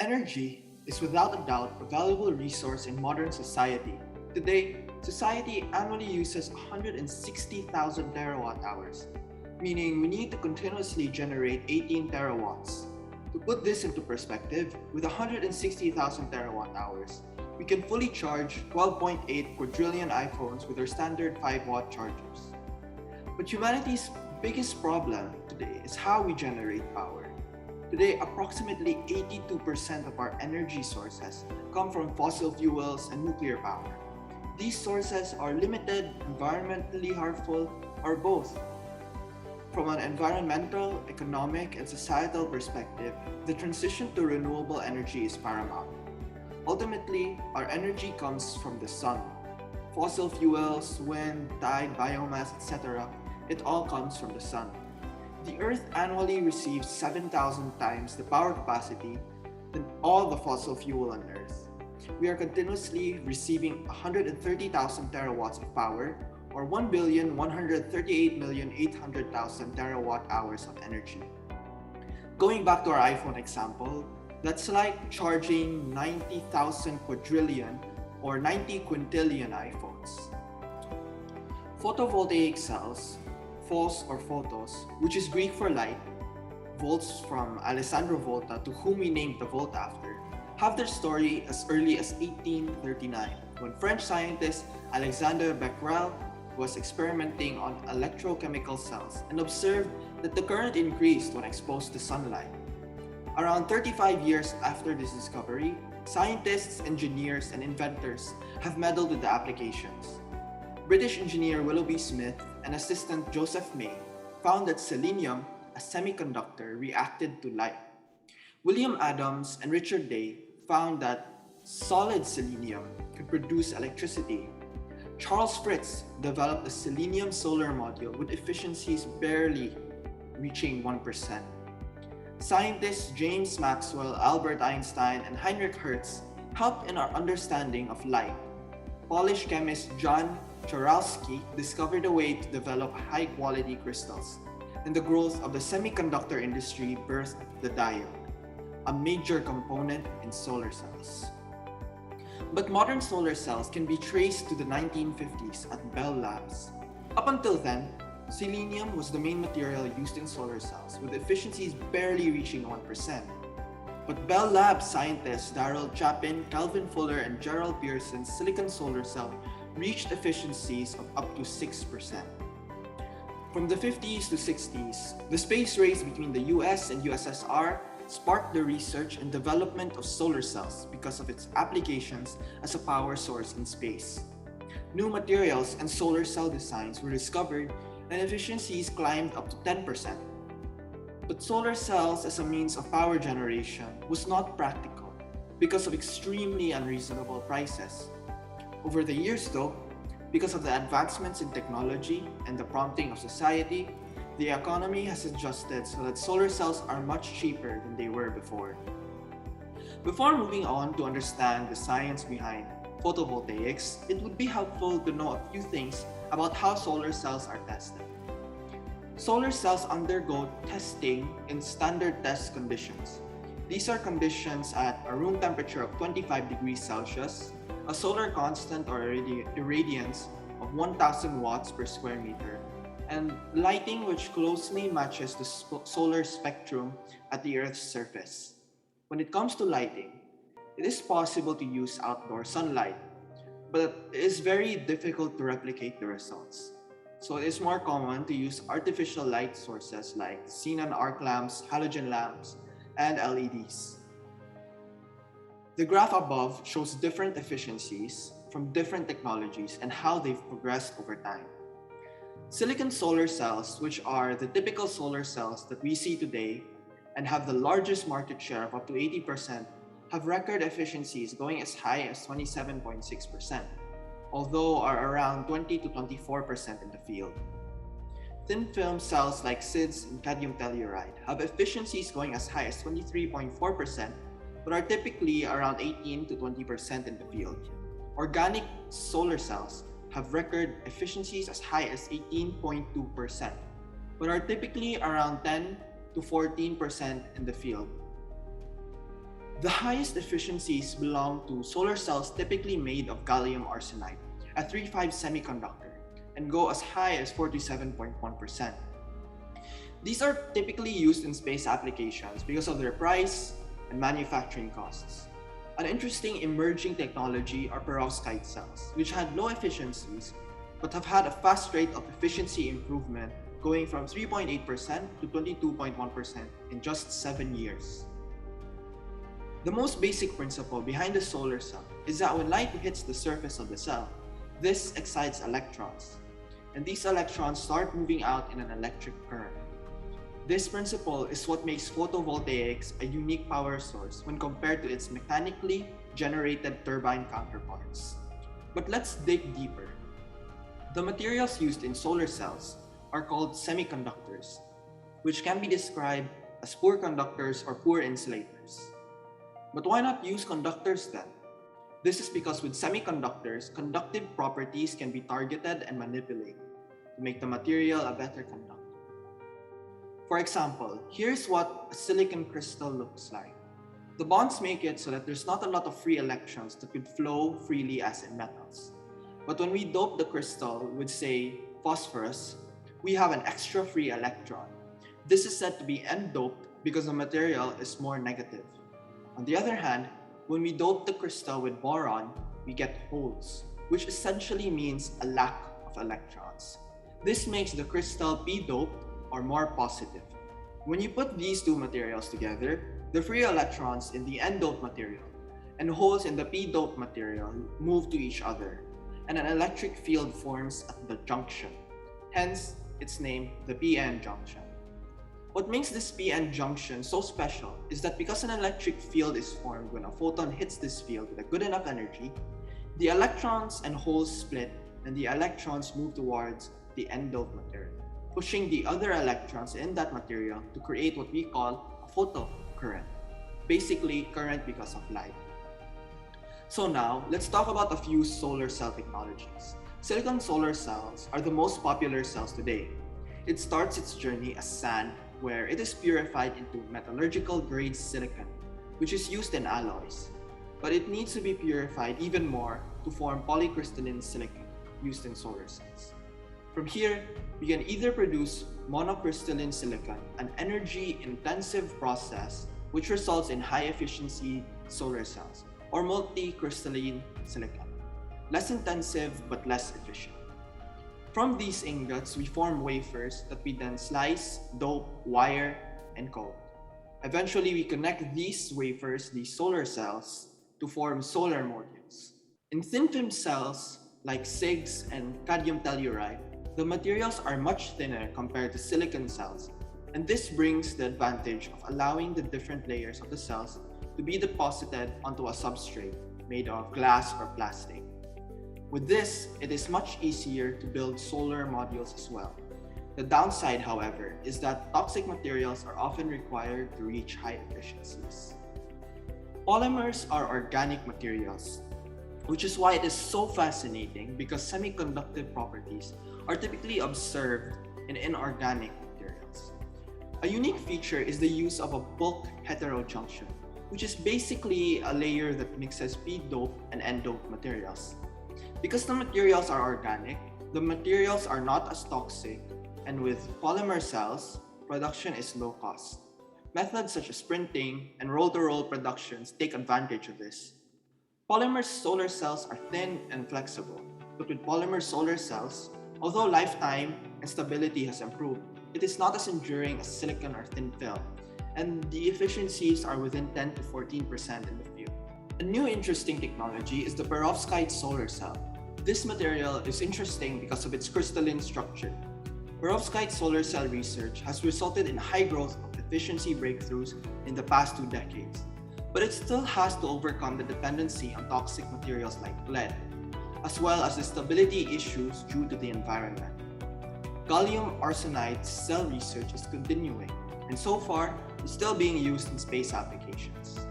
Energy is without a doubt a valuable resource in modern society. Today, society annually uses 160,000 terawatt hours, meaning we need to continuously generate 18 terawatts. To put this into perspective, with 160,000 terawatt hours, we can fully charge 12.8 quadrillion iPhones with our standard 5-watt chargers. But humanity's biggest problem today is how we generate power. Today, approximately 82% of our energy sources come from fossil fuels and nuclear power. These sources are limited, environmentally harmful, or both. From an environmental, economic, and societal perspective, the transition to renewable energy is paramount. Ultimately, our energy comes from the sun. Fossil fuels, wind, tide, biomass, etc., it all comes from the sun. The Earth annually receives 7,000 times the power capacity than all the fossil fuel on Earth. We are continuously receiving 130,000 terawatts of power, or 1,138,800,000 terawatt hours of energy. Going back to our iPhone example, that's like charging 90,000 quadrillion or 90 quintillion iPhones. Photovoltaic cells, phos or photos, which is Greek for light, volts from Alessandro Volta, to whom we named the volt after, have their story as early as 1839, when French scientist Alexandre Becquerel was experimenting on electrochemical cells and observed that the current increased when exposed to sunlight. Around 35 years after this discovery, scientists, engineers, and inventors have meddled with the applications. British engineer Willoughby Smith and assistant Joseph May found that selenium, a semiconductor, reacted to light. William Adams and Richard Day found that solid selenium could produce electricity. Charles Fritz developed a selenium solar module with efficiencies barely reaching 1%. Scientists James Maxwell, Albert Einstein, and Heinrich Hertz helped in our understanding of light. Polish chemist John Jaworski discovered a way to develop high-quality crystals, and the growth of the semiconductor industry birthed the diode, a major component in solar cells. But modern solar cells can be traced to the 1950s at Bell Labs. Up until then, selenium was the main material used in solar cells, with efficiencies barely reaching 1%. But Bell Labs scientists Darrell Chapin, Calvin Fuller, and Gerald Pearson's silicon solar cell reached efficiencies of up to 6%. From the 50s to 60s, the space race between the US and USSR sparked the research and development of solar cells because of its applications as a power source in space. New materials and solar cell designs were discovered, and efficiencies climbed up to 10%. But solar cells as a means of power generation was not practical because of extremely unreasonable prices. Over the years though, because of the advancements in technology and the prompting of society, the economy has adjusted so that solar cells are much cheaper than they were before. Before moving on to understand the science behind photovoltaics, it would be helpful to know a few things about how solar cells are tested. Solar cells undergo testing in standard test conditions. These are conditions at a room temperature of 25 degrees Celsius, a solar constant or irradiance of 1000 watts per square meter, and lighting which closely matches the solar spectrum at the Earth's surface. When it comes to lighting, it is possible to use outdoor sunlight, but it is very difficult to replicate the results. So it is more common to use artificial light sources like xenon arc lamps, halogen lamps, and LEDs. The graph above shows different efficiencies from different technologies and how they've progressed over time. Silicon solar cells, which are the typical solar cells that we see today and have the largest market share of up to 80%, have record efficiencies going as high as 27.6%, although are around 20 to 24% in the field. Thin film cells like SIDS and cadmium telluride have efficiencies going as high as 23.4%, but are typically around 18 to 20% in the field. Organic solar cells have record efficiencies as high as 18.2%, but are typically around 10 to 14% in the field. The highest efficiencies belong to solar cells typically made of gallium arsenide, a 3,5 semiconductor, and go as high as 47.1%. These are typically used in space applications because of their price and manufacturing costs. An interesting emerging technology are perovskite cells, which had low efficiencies but have had a fast rate of efficiency improvement going from 3.8% to 22.1% in just 7 years. The most basic principle behind the solar cell is that when light hits the surface of the cell, this excites electrons, and these electrons start moving out in an electric current. This principle is what makes photovoltaics a unique power source when compared to its mechanically generated turbine counterparts. But let's dig deeper. The materials used in solar cells are called semiconductors, which can be described as poor conductors or poor insulators. But why not use conductors then? This is because with semiconductors, conductive properties can be targeted and manipulated to make the material a better conductor. For example, here's what a silicon crystal looks like. The bonds make it so that there's not a lot of free electrons that could flow freely as in metals. But when we dope the crystal with, say, phosphorus, we have an extra free electron. This is said to be n-doped because the material is more negative. On the other hand, when we dope the crystal with boron, we get holes, which essentially means a lack of electrons. This makes the crystal p-doped or more positive. When you put these two materials together, the free electrons in the n-doped material and holes in the p-doped material move to each other, and an electric field forms at the junction. Hence, it's named the p-n junction. What makes this p-n junction so special is that because an electric field is formed when a photon hits this field with a good enough energy, the electrons and holes split and the electrons move towards the n-doped material, pushing the other electrons in that material to create what we call a photocurrent, basically current because of light. So now, let's talk about a few solar cell technologies. Silicon solar cells are the most popular cells today. It starts its journey as sand, where it is purified into metallurgical grade silicon, which is used in alloys. But it needs to be purified even more to form polycrystalline silicon used in solar cells. From here, we can either produce monocrystalline silicon, an energy-intensive process which results in high-efficiency solar cells, or multicrystalline silicon, less intensive but less efficient. From these ingots, we form wafers that we then slice, dope, wire, and coat. Eventually, we connect these wafers, these solar cells, to form solar modules. In thin-film cells like SiGs and cadmium telluride, the materials are much thinner compared to silicon cells, and this brings the advantage of allowing the different layers of the cells to be deposited onto a substrate made of glass or plastic. With this, it is much easier to build solar modules as well. The downside, however, is that toxic materials are often required to reach high efficiencies. Polymers are organic materials, which is why it is so fascinating because semiconductive properties are typically observed in inorganic materials. A unique feature is the use of a bulk heterojunction, which is basically a layer that mixes p-doped and n-doped materials. Because the materials are organic, the materials are not as toxic, and with polymer cells, production is low cost. Methods such as printing and roll-to-roll productions take advantage of this. Polymer solar cells are thin and flexible, but with polymer solar cells, although lifetime and stability has improved, it is not as enduring as silicon or thin film, and the efficiencies are within 10 to 14% in the field. A new interesting technology is the perovskite solar cell. This material is interesting because of its crystalline structure. Perovskite solar cell research has resulted in high growth of efficiency breakthroughs in the past 2 decades, but it still has to overcome the dependency on toxic materials like lead, as well as the stability issues due to the environment. Gallium arsenide cell research is continuing, and so far, is still being used in space applications.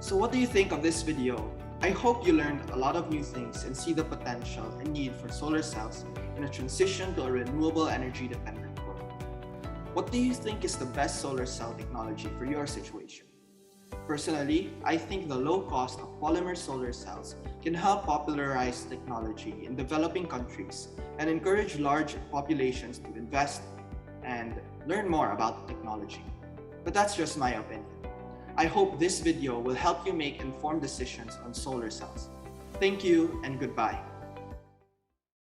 So what do you think of this video? I hope you learned a lot of new things and see the potential and need for solar cells in a transition to a renewable energy dependent world. What do you think is the best solar cell technology for your situation? Personally, I think the low cost of polymer solar cells can help popularize technology in developing countries and encourage large populations to invest and learn more about technology. But that's just my opinion. I hope this video will help you make informed decisions on solar cells. Thank you and goodbye.